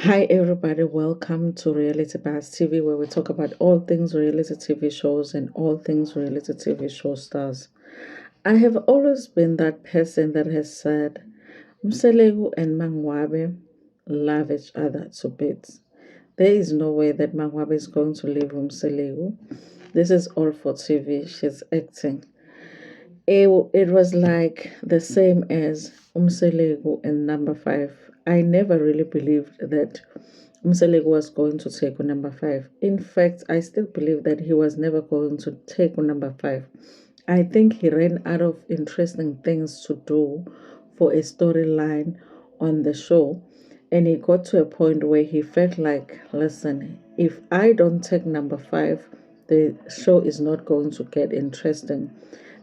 Hi, everybody. Welcome to Reality Bars TV, where we talk about all things reality TV shows and all things reality TV show stars. I have always been that person that has said Mselegu and Mangwabe love each other to bits. There is no way that Mangwabe is going to leave Mselegu. This is all for TV. She's acting. It was like the same as Umselegu and number five. I never really believed that Umselegu was going to take on number five. In fact, I still believe that he was never going to take on number five. I think he ran out of interesting things to do for a storyline on the show. And he got to a point where he felt like, listen, if I don't take number five, the show is not going to get interesting.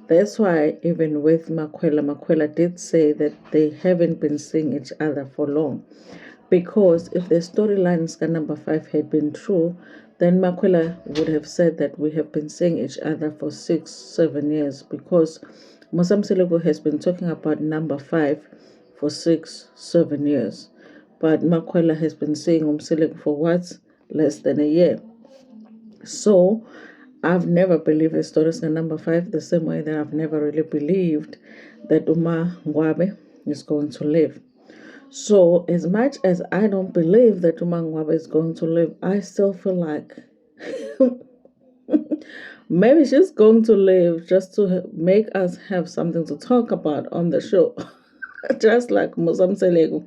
That's why even with Makwela did say that they haven't been seeing each other for long. Because if the storylines number five had been true, then Makwela would have said that we have been seeing each other for 6, 7 years. Because Musam Selego has been talking about number five for 6, 7 years. But Makwela has been seeing Umselego for what? Less than a year. So I've never believed the stories in number five the same way that I've never really believed that Uma Ngwabe is going to live. So as much as I don't believe that Uma Ngwabe is going to live, I still feel like maybe she's going to live just to make us have something to talk about on the show. Just like Musam Selegu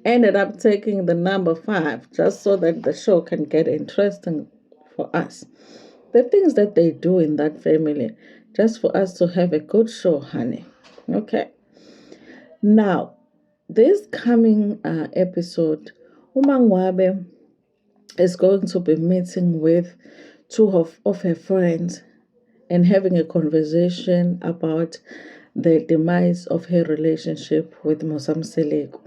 ended up taking the number five just so that the show can get interesting for us. The things that they do in that family, just for us to have a good show, honey. Okay. Now, this coming episode, Umangwabe is going to be meeting with two of her friends and having a conversation about the demise of her relationship with Mosam Seleko.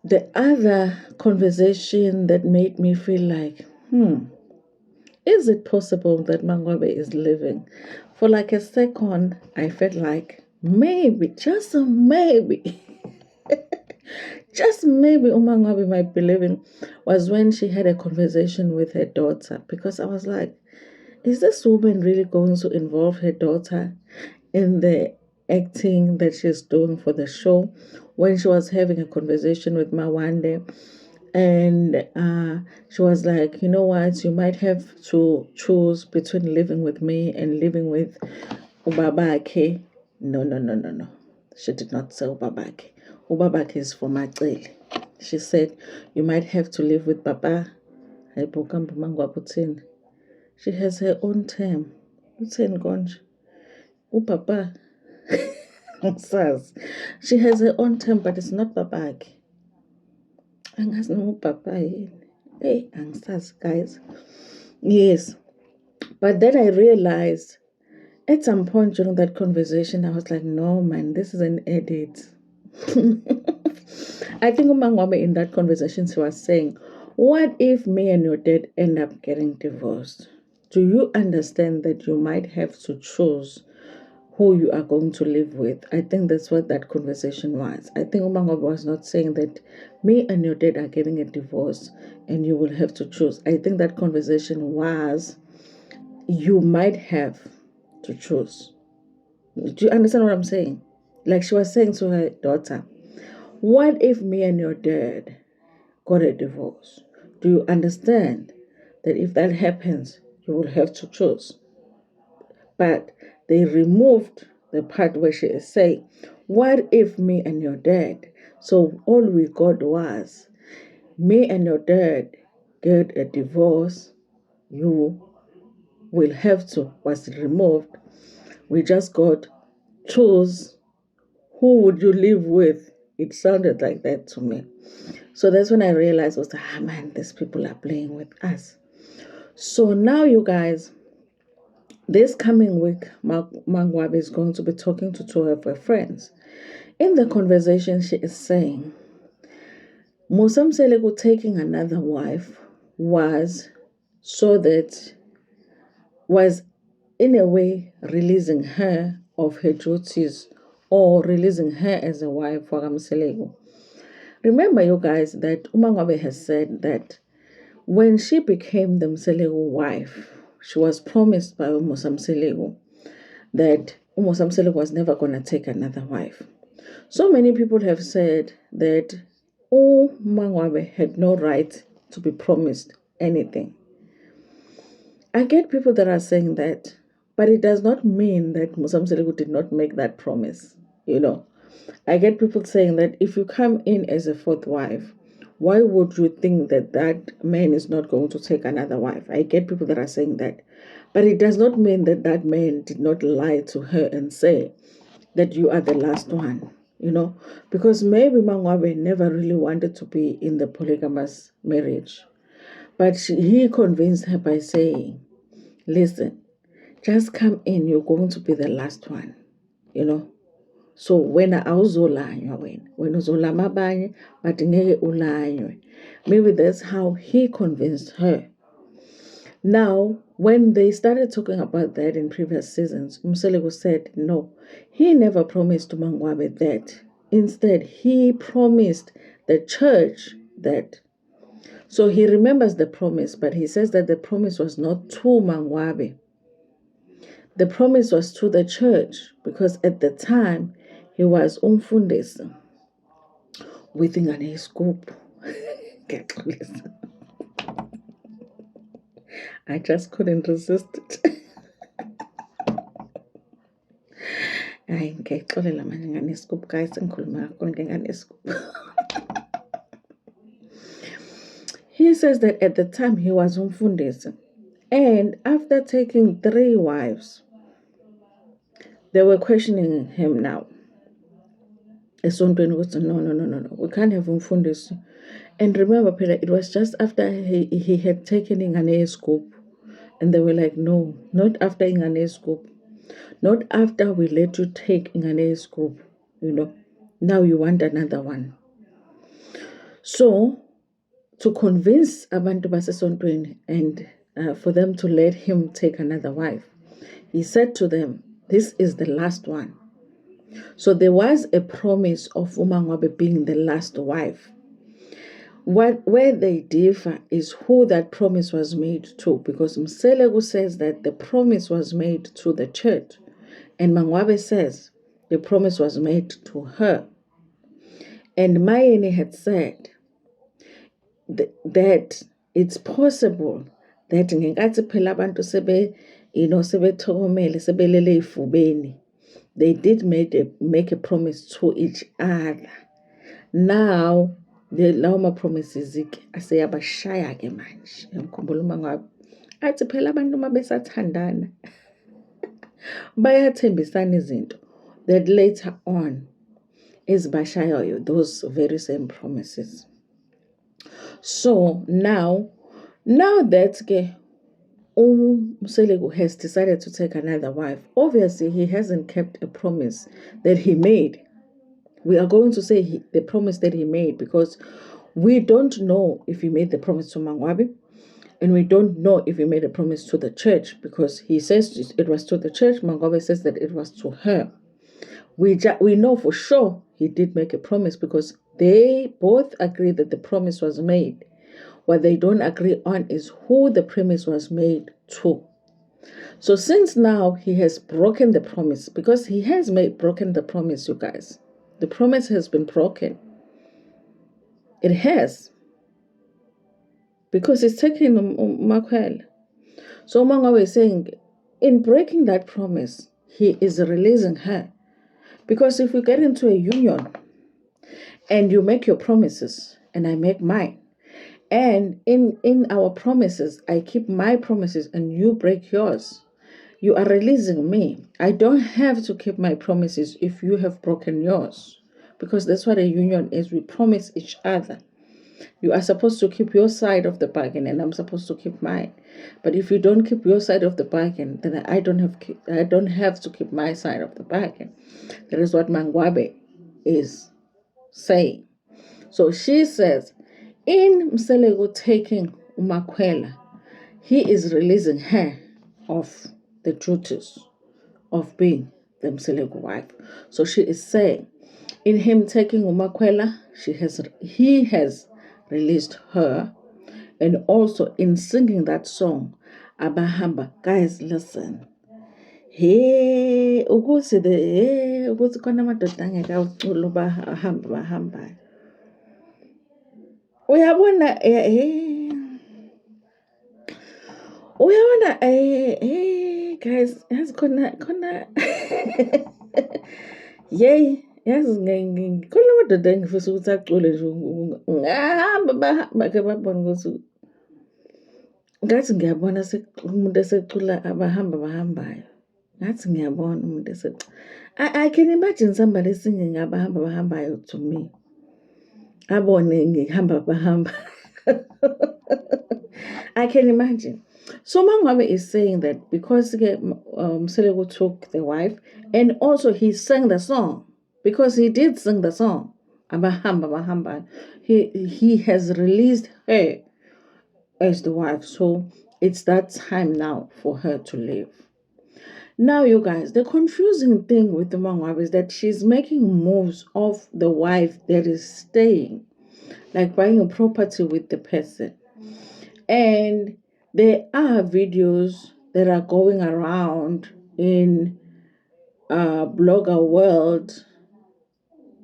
The other conversation that made me feel like, is it possible that Mangwabe is living? For like a second, I felt like maybe, just a maybe, just maybe Umangwabe might be living was when she had a conversation with her daughter. Because I was like, is this woman really going to involve her daughter in the acting that she's doing for the show? When she was having a conversation with Mawande, and she was like, you know what, you might have to choose between living with me and living with Ubabake. No, no, no, no, no. She did not say Ubabake. Ubabake is for Macele. She said, you might have to live with Papa. She has her own term. Utheni konje? Upapa. Says. She has her own term, but it's not Babake. Angazi noma upapa yini. Hey, angisazi, guys. Yes. But then I realized at some point during that conversation, I was like, no, man, this is an edit. I think Umangwabe in that conversation, she was saying, what if me and your dad end up getting divorced? Do you understand that you might have to choose who you are going to live with? I think that's what that conversation was. I think Umangwabe was not saying that me and your dad are getting a divorce and you will have to choose. I think that conversation was you might have to choose. Do you understand what I'm saying? Like she was saying to her daughter, what if me and your dad got a divorce? Do you understand that if that happens, you will have to choose? But they removed the part where she is saying, what if me and your dad? So all we got was, me and your dad get a divorce, you will have to, was removed. We just got choose who would you live with. It sounded like that to me. So that's when I realized, was man, these people are playing with us. So now, you guys, this coming week, Mangwabe is going to be talking to two of her friends. In the conversation, she is saying, Musam Seleko taking another wife was so that, was in a way releasing her of her duties or releasing her as a wife for Gamselego. Remember, you guys, that Umangwabe has said that when she became the Mselegu wife, she was promised by Umusamselegu that Umusamselegu was never going to take another wife. So many people have said that Umangwabe had no right to be promised anything. I get people that are saying that, but it does not mean that Musamselegu did not make that promise. I get people saying that if you come in as a fourth wife, why would you think that that man is not going to take another wife? I get people that are saying that. But it does not mean that that man did not lie to her and say that you are the last one, because maybe Mangwabe never really wanted to be in the polygamous marriage. But he convinced her by saying, listen, just come in, you're going to be the last one, So wena awuzolanywa wena uzolama abanye but ngeke ulanywe. Maybe that's how he convinced her. Now, when they started talking about that in previous seasons, Mselegu said no, he never promised Mangwabe that. Instead, he promised the church that. So he remembers the promise, but he says that the promise was not to Mangwabe. The promise was to the church, because at the time he was umfundisi with ingane scoop. I just couldn't resist it. Hayi ngiyayixolela manje ngane scoop guys, engikhuluma kakhulu ngengane scoop. He says that at the time he was umfundisi, and after taking 3 wives, they were questioning him now. Esontweni ukuthi no, we can't have umfundisi. And remember, Peter, it was just after he had taken ingane scoop, and they were like, no, not after ingane scoop, not after we let you take ingane scoop, now you want another one. So to convince abantu basesontweni and for them to let him take another wife, he said to them, this is the last one. So there was a promise of Umangwabe being the last wife. Where they differ is who that promise was made to, because Mselegu says that the promise was made to the church, and Mangwabe says the promise was made to her. And Mayeni had said that it's possible that ngenkathi phela abantu sebethokomele sebelele ifubeni, they did make a promise to each other. Now lawo ma-promises aseyabashaya ke manje. Ngikhumbula Mangwabe athi phela abantu uma besathandana bayathembisana izinto that later on ezibashayayo those very same promises. So now that Mselegu has decided to take another wife, obviously he hasn't kept a promise that he made. We are going to say the promise that he made, because we don't know if he made the promise to Mangwabe, and we don't know if he made a promise to the church, because he says it was to the church. Mangwabe says that it was to her. We know for sure he did make a promise, because they both agree that the promise was made. What they don't agree on is who the promise was made to. So since now he has broken the promise, because he has broken the promise, you guys. The promise has been broken. It has. Because it's taking Makwela. So Mangwabe is saying, in breaking that promise, he is releasing her. Because if we get into a union, and you make your promises, and I make mine, and in our promises, I keep my promises, and you break yours, you are releasing me. I don't have to keep my promises if you have broken yours, because that's what a union is. We promise each other. You are supposed to keep your side of the bargain, and I'm supposed to keep mine. But if you don't keep your side of the bargain, then I don't have to keep my side of the bargain. That is what Mangwabe is saying. So she says, in Mselegu taking Umakwela, he is releasing her of the duties of being the Mselegu wife. So she is saying, In him taking Umakwela, he has released her. And also in singing that song, Abahamba. Guys, listen. Hey, ukuthi khona amadoda angeke awucula bahamba. Uyabona guys, yazi khona yay, yazi khona amadoda engifisa ukuthi acule nje ungahamba bahamba ke babone ukuthi ngathi ngiyabona umuntu esecula abahambayo. Ngathi ngiyabona umuntu esecula. I can imagine somebody singing abahambayo to me. Abone ngihamba bahamba. I can imagine. So Mangwabe is saying that because Selego took the wife, and also he sang the song, because he did sing the song, Abahamba. He has released her as the wife. So it's that time now for her to leave. Now, you guys, the confusing thing with the Mangwabe is that she's making moves of the wife that is staying, like buying a property with the person. And there are videos that are going around in blogger world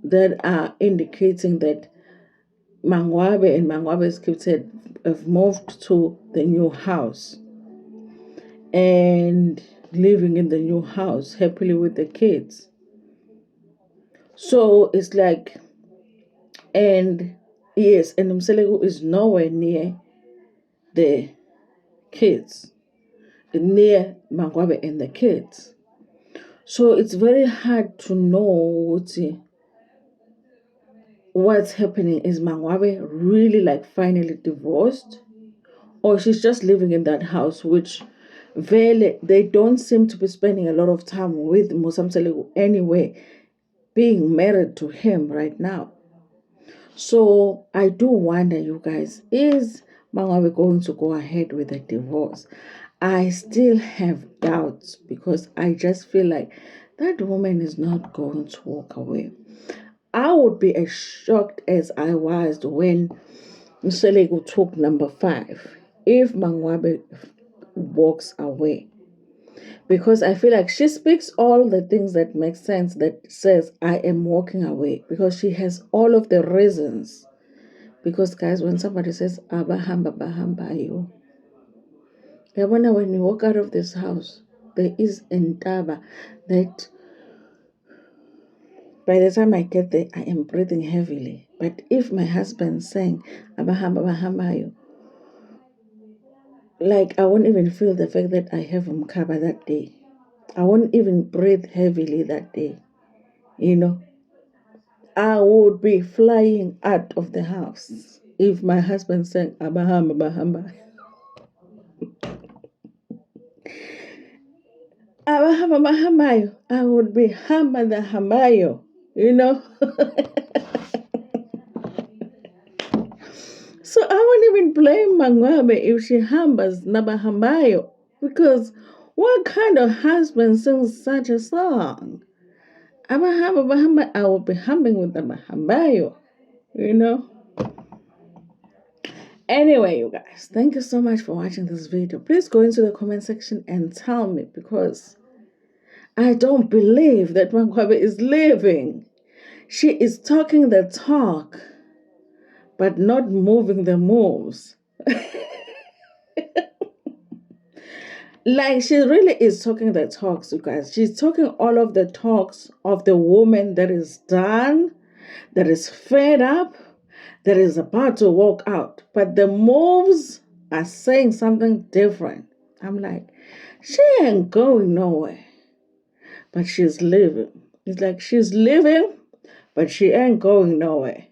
that are indicating that Mangwabe and Mangwabe's kids have moved to the new house and living in the new house happily with the kids. So it's like, and yes, and Mselegu is nowhere near the kids, near Mangwabe and the kids. So it's very hard to know what's happening. Is Mangwabe really like finally divorced? Or she's just living in that house, which they don't seem to be spending a lot of time with Musamselegu anyway, being married to him right now. So I do wonder, you guys, is Mangwabe going to go ahead with the divorce? I still have doubts, because I just feel like that woman is not going to walk away. I would be as shocked as I was when Mselegu took number 5 if Mangwabe walks away. Because I feel like she speaks all the things that make sense, that says, I am walking away, because she has all of the reasons. Because, guys, when somebody says, bahamba you, when you walk out of this house, there is Ntaba that by the time I get there, I am breathing heavily. But if my husband sang, bahamba you, like I won't even feel the fact that I have Mkaba that day. I won't even breathe heavily that day. I would be flying out of the house if my husband sang bahamba. Bahamayo, I would be Hamba the Hamayo, So I won't even blame Mangwabe if she hambas Nabahamayo, because what kind of husband sings such a song? Bahamba, I will be humming with the Bahamayo, Anyway, you guys, thank you so much for watching this video. Please go into the comment section and tell me, because I don't believe that Mangwabe is leaving. She is talking the talk, but not moving the moves. Like, she really is talking the talks, you guys. She's talking all of the talks of the woman that is done, that is fed up, that is about to walk out. But the moves are saying something different. I'm like, she ain't going nowhere, but she's living. It's like she's living, but she ain't going nowhere.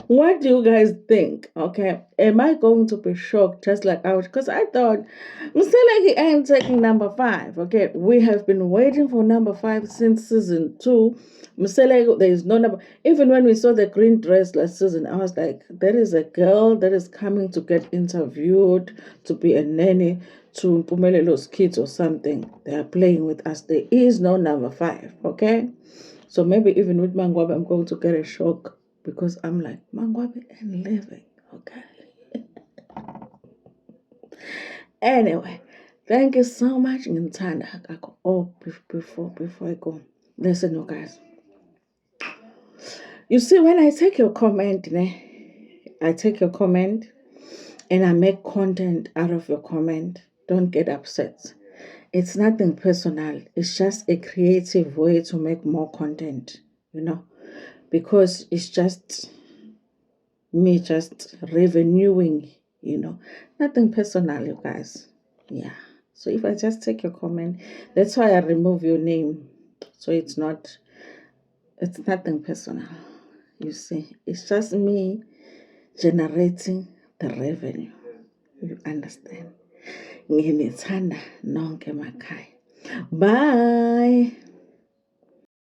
What do you guys think? Okay, am I going to be shocked just like I was? Because I thought Mseleki ain't taking number five. Okay, we have been waiting for number five since season two. Mseleki, there is no number. Even when we saw the green dress last season, I was like, there is a girl that is coming to get interviewed to be a nanny to Mpumelelo's kids or something. They are playing with us. There is no number five. Okay. So maybe even with Mangwabi, I'm going to get a shock because I'm like, Mangwabi and living. Okay. Anyway, thank you so much, Ngintanda. Oh, before I go, listen, you guys. You see, when I take your comment, I take your comment and I make content out of your comment. Don't get upset. It's nothing personal. It's just a creative way to make more content, because it's just me just revenuing, nothing personal, you guys. Yeah. So if I just take your comment, that's why I remove your name. So it's nothing personal. You see, it's just me generating the revenue. You understand? Nginithanda nonke makhaya. Bye.